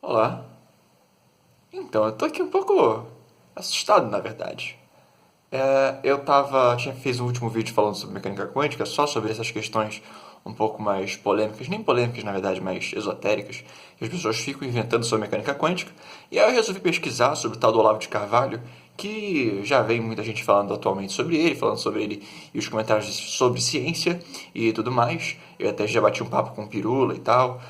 Olá. Então, eu tô aqui um pouco assustado, na verdade. Fiz um último vídeo falando sobre mecânica quântica, só sobre essas questões um pouco mais polêmicas, nem polêmicas, na verdade, mais esotéricas, que as pessoas ficam inventando sobre mecânica quântica. E aí eu resolvi pesquisar sobre o tal do Olavo de Carvalho, que já vem muita gente falando atualmente sobre ele, falando sobre ele e os comentários sobre ciência e tudo mais. Eu até já bati um papo com o Pirula e tal,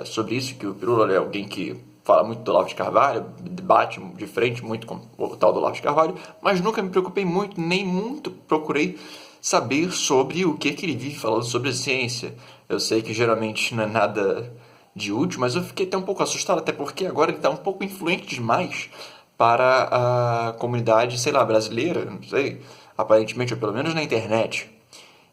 sobre isso, que o Pirula é alguém que fala muito do Olavo de Carvalho, debate de frente muito com o tal do Olavo de Carvalho, mas nunca me preocupei muito, nem muito procurei saber sobre o que ele vive falando sobre a ciência. Eu sei que geralmente não é nada de útil, mas eu fiquei até um pouco assustado, até porque agora ele está um pouco influente demais para a comunidade, sei lá, brasileira, não sei, aparentemente, ou pelo menos na internet.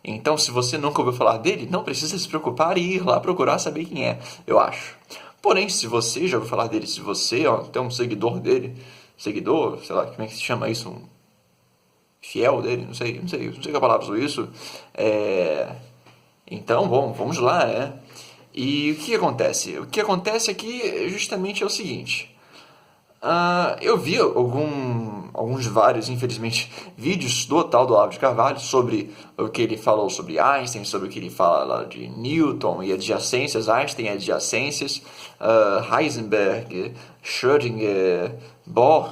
Então, se você nunca ouviu falar dele, não precisa se preocupar e ir lá procurar saber quem é, eu acho. Porém, se você já ouviu falar dele, se você tem um seguidor dele, seguidor, sei lá, como é que se chama isso? Um fiel dele, não sei que a palavra usou isso. Então, bom, vamos lá, né? E o que acontece? O que acontece aqui justamente é o seguinte. Eu vi alguns vários, infelizmente, vídeos do tal do Olavo de Carvalho sobre o que ele falou sobre Einstein, sobre o que ele fala lá de Newton e adjacências, Einstein e adjacências, Heisenberg, Schrödinger, Bohr,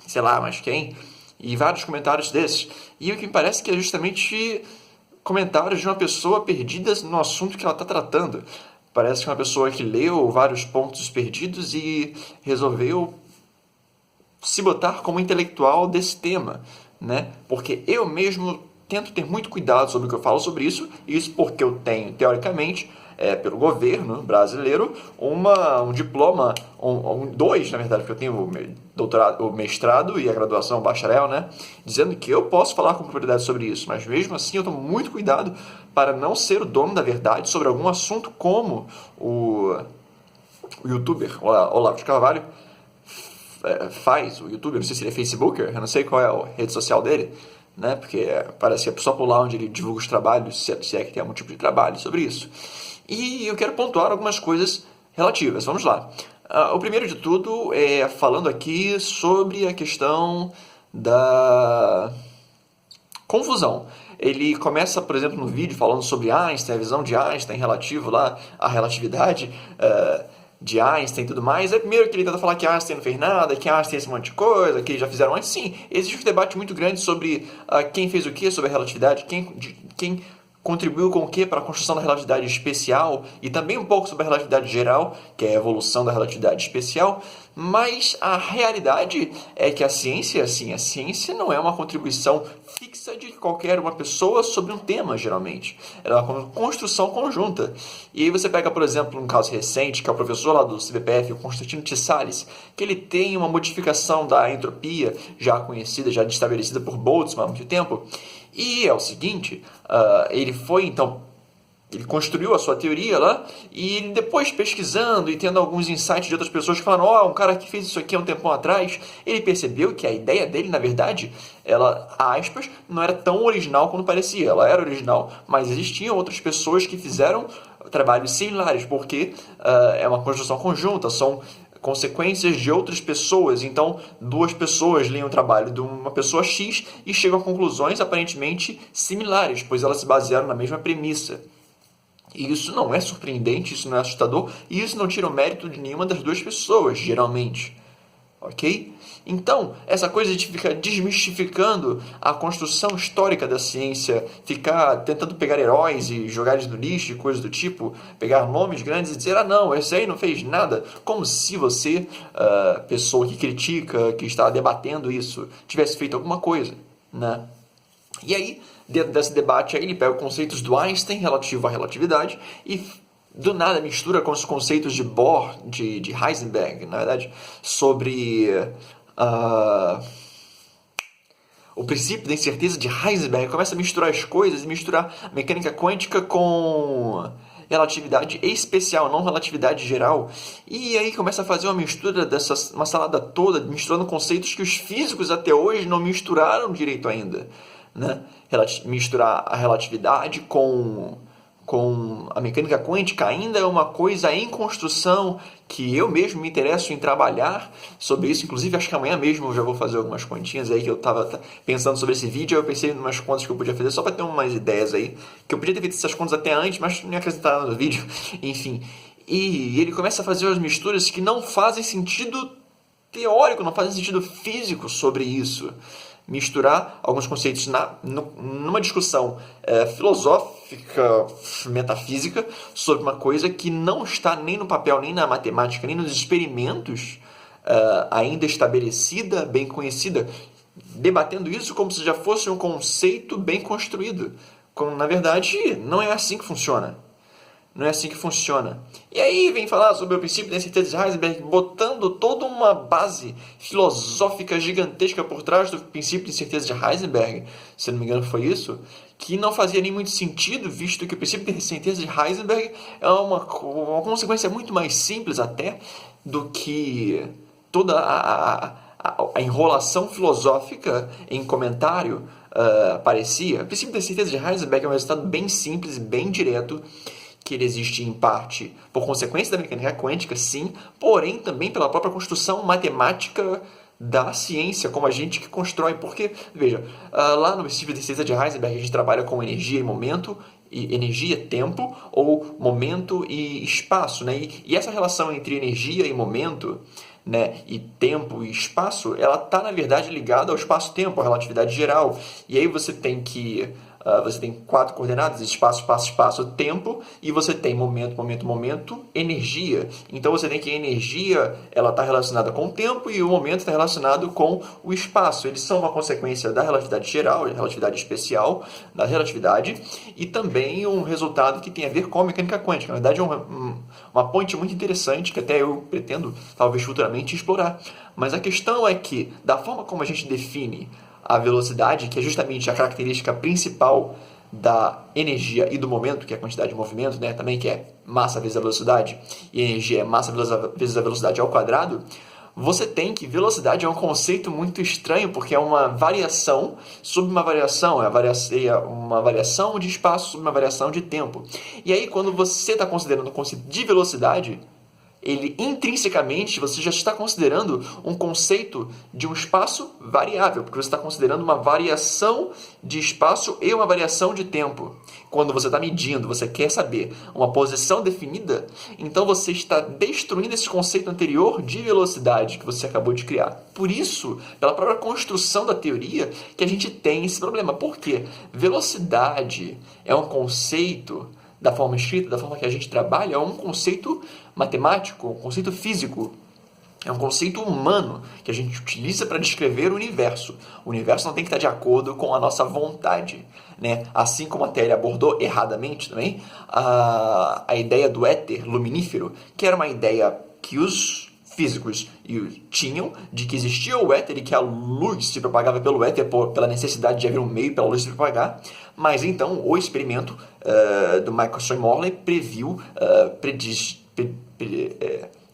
sei lá mais quem, e vários comentários desses. E o que me parece que é justamente comentários de uma pessoa perdida no assunto que ela está tratando. Parece que é uma pessoa que leu vários pontos perdidos e resolveu se botar como intelectual desse tema, né? Porque eu mesmo tento ter muito cuidado sobre o que eu falo sobre isso porque eu tenho, teoricamente, pelo governo brasileiro, um diploma, dois, na verdade, porque eu tenho o doutorado, o mestrado e a graduação, o bacharel, né? Dizendo que eu posso falar com propriedade sobre isso, mas mesmo assim eu tomo muito cuidado para não ser o dono da verdade sobre algum assunto como o youtuber Olavo de Carvalho faz, o youtuber, não sei se ele é facebooker, eu não sei qual é a rede social dele, né? Porque parece que é só por lá onde ele divulga os trabalhos, se é que tem algum tipo de trabalho sobre isso. E eu quero pontuar algumas coisas relativas, vamos lá. O primeiro de tudo é falando aqui sobre a questão da confusão. Ele começa, por exemplo, no vídeo falando sobre Einstein, a visão de Einstein relativo lá à relatividade de Einstein e tudo mais. Primeiro que ele tenta falar que Einstein não fez nada, que Einstein é esse monte de coisa, que já fizeram antes. Sim, existe um debate muito grande sobre quem fez o que sobre a relatividade, quem contribuiu com o que para a construção da relatividade especial e também um pouco sobre a relatividade geral, que é a evolução da relatividade especial, mas a realidade é que a ciência não é uma contribuição fixa de qualquer uma pessoa sobre um tema, geralmente. Ela é uma construção conjunta. E aí você pega, por exemplo, um caso recente, que é o professor lá do CBPF, o Constantino Tissales, que ele tem uma modificação da entropia já conhecida, já estabelecida por Boltzmann há muito tempo. E é o seguinte, ele construiu a sua teoria lá e depois pesquisando e tendo alguns insights de outras pessoas que falaram, um cara que fez isso aqui há um tempão atrás, ele percebeu que a ideia dele, na verdade, ela, aspas, não era tão original quanto parecia. Ela era original, mas existiam outras pessoas que fizeram trabalhos similares, porque é uma construção conjunta, são consequências de outras pessoas. Então, duas pessoas leem o trabalho de uma pessoa X e chegam a conclusões aparentemente similares, pois elas se basearam na mesma premissa. E isso não é surpreendente, isso não é assustador, e isso não tira o mérito de nenhuma das duas pessoas, geralmente. Ok? Então, essa coisa de ficar desmistificando a construção histórica da ciência, ficar tentando pegar heróis e jogar eles no lixo e coisas do tipo, pegar nomes grandes e dizer, não, esse aí não fez nada, como se você, pessoa que critica, que está debatendo isso, tivesse feito alguma coisa, né? E aí, dentro desse debate, aí, ele pega os conceitos do Einstein relativo à relatividade e do nada mistura com os conceitos de Bohr, de Heisenberg, na verdade, sobre o princípio da incerteza de Heisenberg. Começa a misturar as coisas e misturar mecânica quântica com relatividade especial, não relatividade geral. E aí começa a fazer uma mistura uma salada toda, misturando conceitos que os físicos até hoje não misturaram direito ainda, né? Misturar a relatividade com com a mecânica quântica ainda é uma coisa em construção, que eu mesmo me interesso em trabalhar sobre isso. Inclusive, acho que amanhã mesmo eu já vou fazer algumas continhas aí, que eu estava pensando sobre esse vídeo. Eu pensei em umas contas que eu podia fazer só para ter umas ideias aí, que eu podia ter feito essas contas até antes, mas não ia acrescentar nada no vídeo. Enfim, e ele começa a fazer as misturas que não fazem sentido teórico, não fazem sentido físico sobre isso. Misturar alguns conceitos numa discussão filosófica, metafísica, sobre uma coisa que não está nem no papel, nem na matemática, nem nos experimentos ainda estabelecida, bem conhecida, debatendo isso como se já fosse um conceito bem construído. Quando, na verdade, não é assim que funciona. Não é assim que funciona. E aí vem falar sobre o princípio da incerteza de Heisenberg, botando toda uma base filosófica gigantesca por trás do princípio de incerteza de Heisenberg, se não me engano foi isso, que não fazia nem muito sentido, visto que o princípio de incerteza de Heisenberg é uma consequência muito mais simples até do que toda a enrolação filosófica em comentário parecia. O princípio da incerteza de Heisenberg é um resultado bem simples e bem direto, que ele existe em parte por consequência da mecânica quântica, sim, porém também pela própria construção matemática da ciência, como a gente que constrói. Porque, veja, lá no princípio da ciência de Heisenberg a gente trabalha com energia e momento, e energia, tempo, ou momento e espaço, né? E essa relação entre energia e momento, né, e tempo e espaço, ela está, na verdade, ligada ao espaço-tempo, à relatividade geral. E aí você tem 4 coordenadas, espaço, espaço, espaço, tempo, e você tem momento, momento, momento, energia. Então você tem que a energia ela está relacionada com o tempo e o momento está relacionado com o espaço. Eles são uma consequência da relatividade geral, da relatividade especial, da relatividade, e também um resultado que tem a ver com a mecânica quântica. Na verdade, é uma ponte muito interessante que até eu pretendo, talvez futuramente, explorar. Mas a questão é que, da forma como a gente define a velocidade, que é justamente a característica principal da energia e do momento, que é a quantidade de movimento, né? Também que é massa vezes a velocidade, e energia é massa vezes a velocidade ao quadrado, você tem que velocidade é um conceito muito estranho, porque é uma variação sobre uma variação, é uma variação de espaço sobre uma variação de tempo. E aí, quando você está considerando o conceito de velocidade, ele intrinsecamente você já está considerando um conceito de um espaço variável, porque você está considerando uma variação de espaço e uma variação de tempo. Quando você está medindo, você quer saber uma posição definida, então você está destruindo esse conceito anterior de velocidade que você acabou de criar. Por isso, pela própria construção da teoria, que a gente tem esse problema. Por quê? Velocidade é um conceito, da forma escrita, da forma que a gente trabalha, é um conceito matemático, um conceito físico. É um conceito humano que a gente utiliza para descrever o universo. O universo não tem que estar de acordo com a nossa vontade, né? Assim como a Thélia abordou erradamente também a ideia do éter luminífero, que era uma ideia que os físicos tinham de que existia o éter e que a luz se propagava pelo éter pela necessidade de haver um meio para a luz se propagar. Mas então o experimento do Michael Morley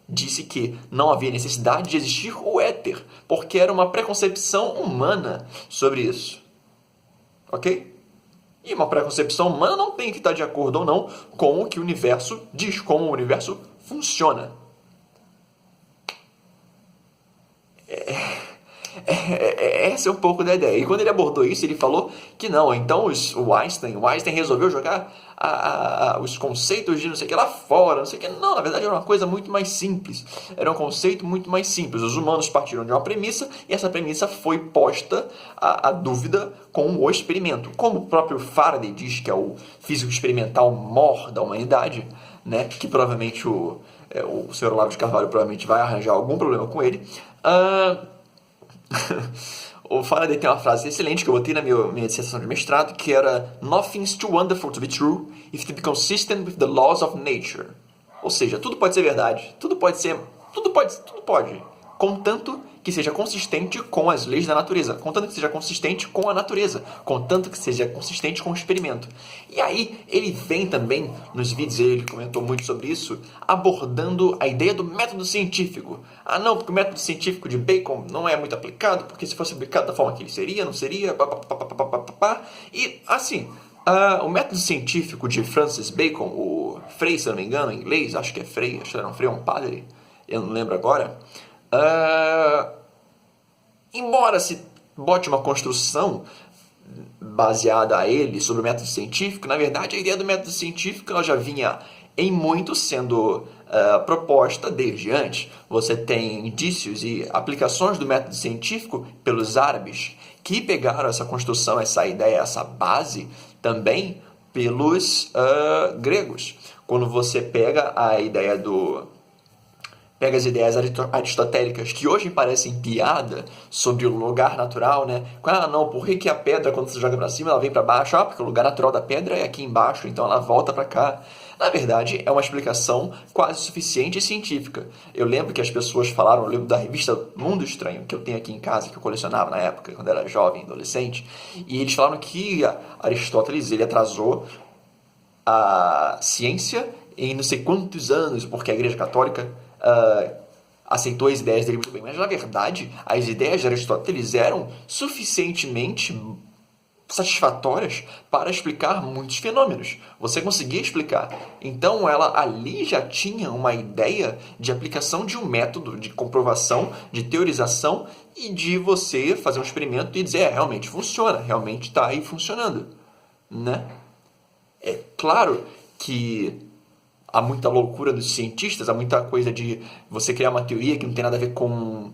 disse que não havia necessidade de existir o éter, porque era uma preconcepção humana sobre isso. Ok? E uma preconcepção humana não tem que estar de acordo ou não com o que o universo diz, como o universo funciona. Essa é um pouco da ideia. E quando ele abordou isso, ele falou que não. Então o Einstein resolveu jogar os conceitos de não sei o que lá fora, não sei o que. Não, na verdade era uma coisa muito mais simples. Era um conceito muito mais simples. Os humanos partiram de uma premissa e essa premissa foi posta à dúvida com o experimento. Como o próprio Faraday diz, que é o físico experimental mor da humanidade, né? Que provavelmente o Sr. Olavo de Carvalho provavelmente vai arranjar algum problema com ele. O Faraday tem uma frase excelente que eu botei na minha dissertação de mestrado, que era "Nothing's too wonderful to be true if it be consistent with the laws of nature." Ou seja, tudo pode ser verdade, tudo pode, contanto que seja consistente com as leis da natureza, contanto que seja consistente com a natureza, contanto que seja consistente com o experimento. E aí ele vem também nos vídeos, ele comentou muito sobre isso, abordando a ideia do método científico. Ah não, porque o método científico de Bacon não é muito aplicado, porque se fosse aplicado da forma que ele seria, não seria, e assim, O método científico de Francis Bacon, o Frei, se eu não me engano, em inglês, acho que é Frei, acho que era um Frei ou um padre, eu não lembro agora. Embora se bote uma construção baseada a ele sobre o método científico, na verdade a ideia do método científico ela já vinha em muito sendo proposta desde antes. Você tem indícios e aplicações do método científico pelos árabes que pegaram essa construção, essa ideia, essa base também pelos gregos. Quando você pega a ideia pega as ideias aristotélicas que hoje parecem piada sobre o lugar natural, né? Não, por que a pedra, quando você joga pra cima, ela vem pra baixo? Porque o lugar natural da pedra é aqui embaixo, então ela volta pra cá. Na verdade, é uma explicação quase suficiente e científica. Eu lembro que as pessoas falaram, eu lembro da revista Mundo Estranho, que eu tenho aqui em casa, que eu colecionava na época, quando era jovem, adolescente, e eles falaram que Aristóteles, ele atrasou a ciência em não sei quantos anos, porque a Igreja Católica aceitou as ideias dele muito bem. Mas, na verdade, as ideias de Aristóteles eram suficientemente satisfatórias para explicar muitos fenômenos. Você conseguia explicar. Então, ela ali já tinha uma ideia de aplicação de um método de comprovação, de teorização e de você fazer um experimento e dizer, realmente funciona, realmente está aí funcionando, né? É claro que há muita loucura dos cientistas, há muita coisa de você criar uma teoria que não tem nada a ver com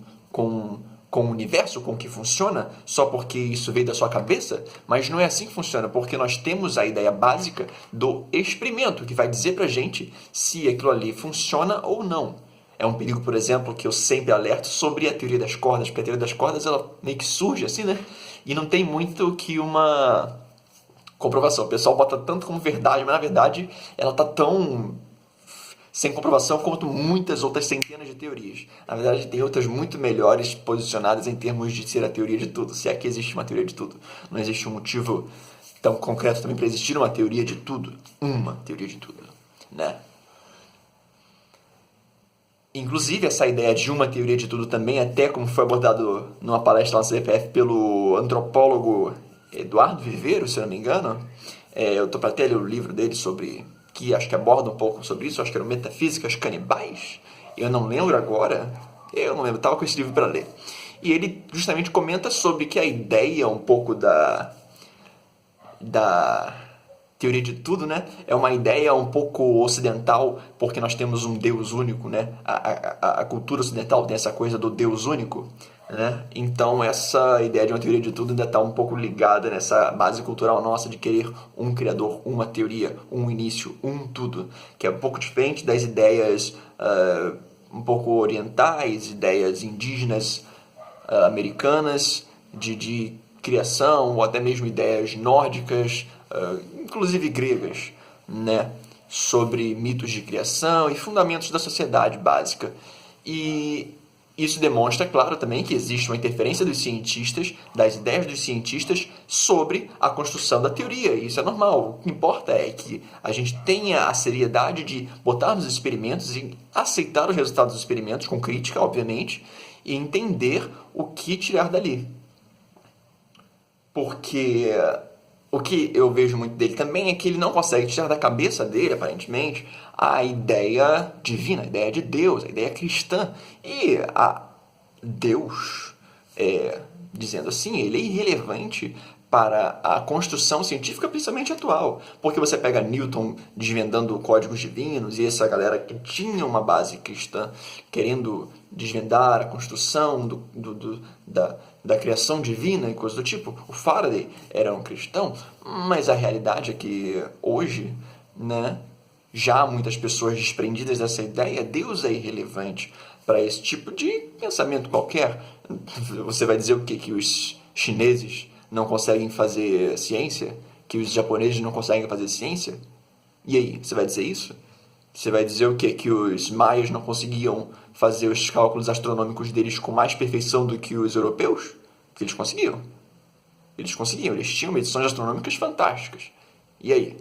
o universo, com o que funciona, só porque isso veio da sua cabeça, mas não é assim que funciona, porque nós temos a ideia básica do experimento, que vai dizer pra gente se aquilo ali funciona ou não. É um perigo, por exemplo, que eu sempre alerto sobre a teoria das cordas, porque a teoria das cordas ela meio que surge assim, né? E não tem muito que uma comprovação. O pessoal bota tanto como verdade, mas na verdade ela tá tão sem comprovação quanto muitas outras centenas de teorias. Na verdade, tem outras muito melhores posicionadas em termos de ser a teoria de tudo, se é que existe uma teoria de tudo. Não existe um motivo tão concreto também para existir uma teoria de tudo. Uma teoria de tudo, né? Inclusive, essa ideia de uma teoria de tudo também, até como foi abordado numa palestra lá na CPF pelo antropólogo Eduardo Viveiro, se eu não me engano. Eu estou para até ler o livro dele sobre... que acho que aborda um pouco sobre isso, acho que era Metafísicas Canibais, eu não lembro agora, estava com esse livro para ler. E ele justamente comenta sobre que a ideia um pouco da teoria de tudo, né, é uma ideia um pouco ocidental, porque nós temos um Deus único, né, a cultura ocidental tem essa coisa do Deus único, né? Então essa ideia de uma teoria de tudo ainda está um pouco ligada nessa base cultural nossa de querer um criador, uma teoria, um início, um tudo, que é um pouco diferente das ideias um pouco orientais, ideias indígenas americanas de criação, ou até mesmo ideias nórdicas, inclusive gregas, né? Sobre mitos de criação e fundamentos da sociedade básica. E isso demonstra, claro, também que existe uma interferência dos cientistas, das ideias dos cientistas sobre a construção da teoria. Isso é normal. O que importa é que a gente tenha a seriedade de botar nos experimentos e aceitar os resultados dos experimentos, com crítica, obviamente, e entender o que tirar dali. Porque o que eu vejo muito dele também é que ele não consegue tirar da cabeça dele, aparentemente, a ideia divina, a ideia de Deus, a ideia cristã. E a Deus, dizendo assim, ele é irrelevante para a construção científica, principalmente atual. Porque você pega Newton desvendando códigos divinos e essa galera que tinha uma base cristã querendo desvendar a construção da criação divina e coisas do tipo. O Faraday era um cristão, mas a realidade é que hoje, né, já há muitas pessoas desprendidas dessa ideia. Deus é irrelevante para esse tipo de pensamento qualquer. Você vai dizer o quê? Que os chineses não conseguem fazer ciência? Que os japoneses não conseguem fazer ciência? E aí, você vai dizer isso? Você vai dizer o quê? Que os maias não conseguiam fazer os cálculos astronômicos deles com mais perfeição do que os europeus? Que eles conseguiam. Eles tinham medições astronômicas fantásticas. E aí?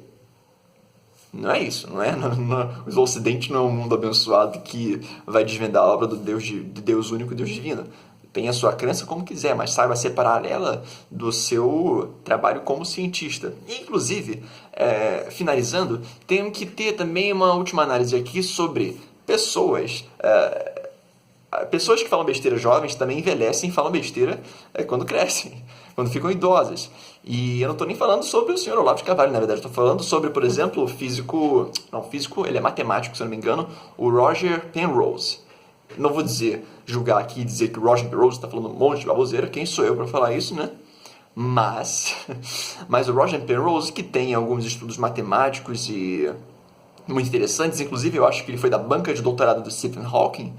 Não é isso, não é? O Ocidente não é um mundo abençoado que vai desvendar a obra do Deus único e Deus divino. tenha a sua crença como quiser, mas saiba separar ela do seu trabalho como cientista. E, inclusive, finalizando, tenho que ter também uma última análise aqui sobre pessoas. Pessoas que falam besteira jovens também envelhecem e falam besteira quando crescem, quando ficam idosas. E eu não estou nem falando sobre o senhor Olavo de Carvalho, na verdade. Estou falando sobre, por exemplo, o físico... Não, físico, ele é matemático, se eu não me engano, o Roger Penrose. Não vou julgar aqui e dizer que o Roger Penrose está falando um monte de baboseira. Quem sou eu para falar isso, né? Mas o Roger Penrose, que tem alguns estudos matemáticos e muito interessantes, inclusive eu acho que ele foi da banca de doutorado do Stephen Hawking,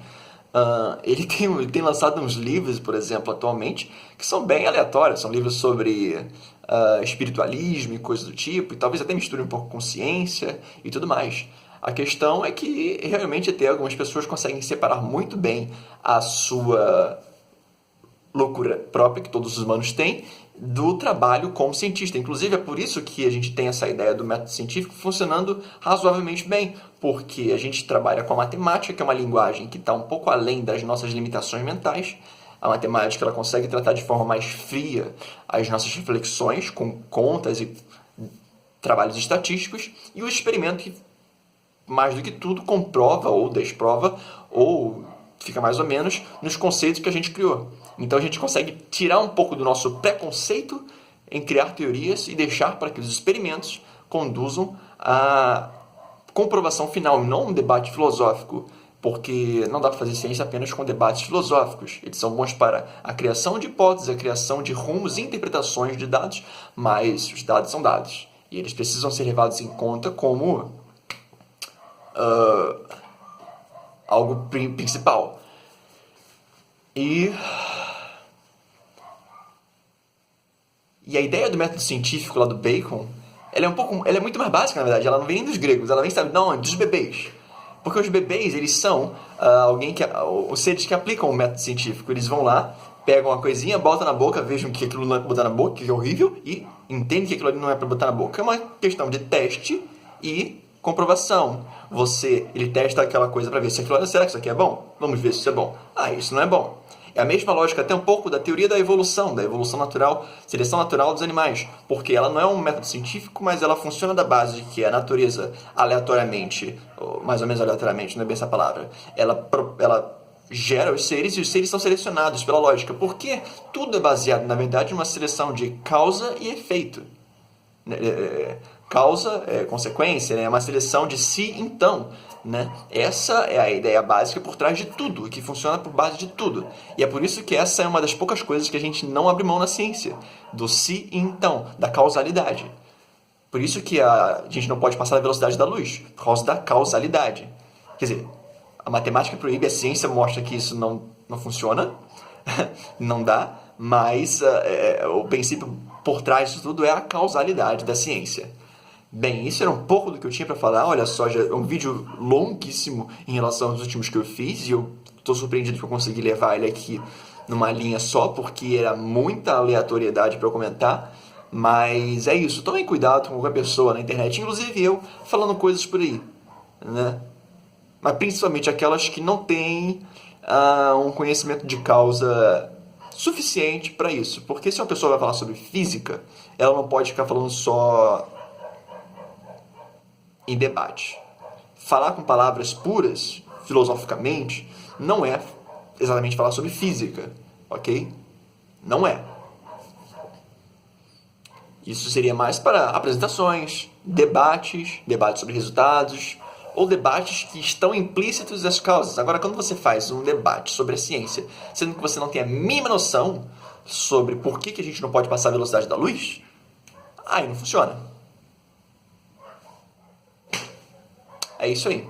ele tem lançado uns livros, por exemplo, atualmente, que são bem aleatórios. São livros sobre espiritualismo e coisas do tipo, e talvez até misture um pouco com ciência e tudo mais. A questão é que realmente até algumas pessoas conseguem separar muito bem a sua loucura própria, que todos os humanos têm, do trabalho como cientista. Inclusive, é por isso que a gente tem essa ideia do método científico funcionando razoavelmente bem, porque a gente trabalha com a matemática, que é uma linguagem que está um pouco além das nossas limitações mentais. A matemática ela consegue tratar de forma mais fria as nossas reflexões, com contas e trabalhos estatísticos, e o experimento que, mais do que tudo, comprova ou desprova, ou fica mais ou menos nos conceitos que a gente criou. Então a gente consegue tirar um pouco do nosso preconceito em criar teorias e deixar para que os experimentos conduzam à comprovação final, não um debate filosófico, porque não dá para fazer ciência apenas com debates filosóficos. Eles são bons para a criação de hipóteses, a criação de rumos e interpretações de dados, mas os dados são dados. E eles precisam ser levados em conta como algo principal. E a ideia do método científico lá do Bacon, ela é muito mais básica, na verdade. Ela não vem dos gregos, ela vem, sabe, não, dos bebês. Porque os bebês, eles são os seres que aplicam o método científico. Eles vão lá, pegam uma coisinha, botam na boca, vejam que aquilo não é para botar na boca, que é horrível, e entendem que aquilo ali não é para botar na boca. É uma questão de teste e comprovação. Ele testa aquela coisa para ver se aquilo, será que isso aqui é bom? Vamos ver se isso é bom. Isso não é bom. É a mesma lógica até um pouco da teoria da evolução natural, seleção natural dos animais, porque ela não é um método científico, mas ela funciona da base de que a natureza aleatoriamente, ou mais ou menos aleatoriamente, não é bem essa palavra, ela gera os seres e os seres são selecionados pela lógica, porque tudo é baseado, na verdade, em uma seleção de causa e efeito. Causa é consequência, é uma seleção de si então. Essa é a ideia básica por trás de tudo, que funciona por base de tudo. E é por isso que essa é uma das poucas coisas que a gente não abre mão na ciência, do si e então, da causalidade. Por isso que a gente não pode passar da velocidade da luz, por causa da causalidade. Quer dizer, a matemática proíbe, a ciência mostra que isso não funciona, não dá, mas o princípio por trás disso tudo é a causalidade da ciência. Bem, isso era um pouco do que eu tinha para falar. Olha só, já é um vídeo longuíssimo em relação aos últimos que eu fiz, e eu estou surpreendido que eu consegui levar ele aqui numa linha só, porque era muita aleatoriedade para eu comentar. Mas é isso, tomem cuidado com qualquer pessoa na internet, inclusive eu, falando coisas por aí, né? Mas principalmente aquelas que não têm um conhecimento de causa suficiente para isso. Porque se uma pessoa vai falar sobre física, ela não pode ficar falando só em debate. Falar com palavras puras, filosoficamente, não é exatamente falar sobre física, ok? Não é. Isso seria mais para apresentações, debates sobre resultados, ou debates que estão implícitos nas causas. Agora, quando você faz um debate sobre a ciência, sendo que você não tem a mínima noção sobre por que a gente não pode passar a velocidade da luz, aí não funciona. É isso aí.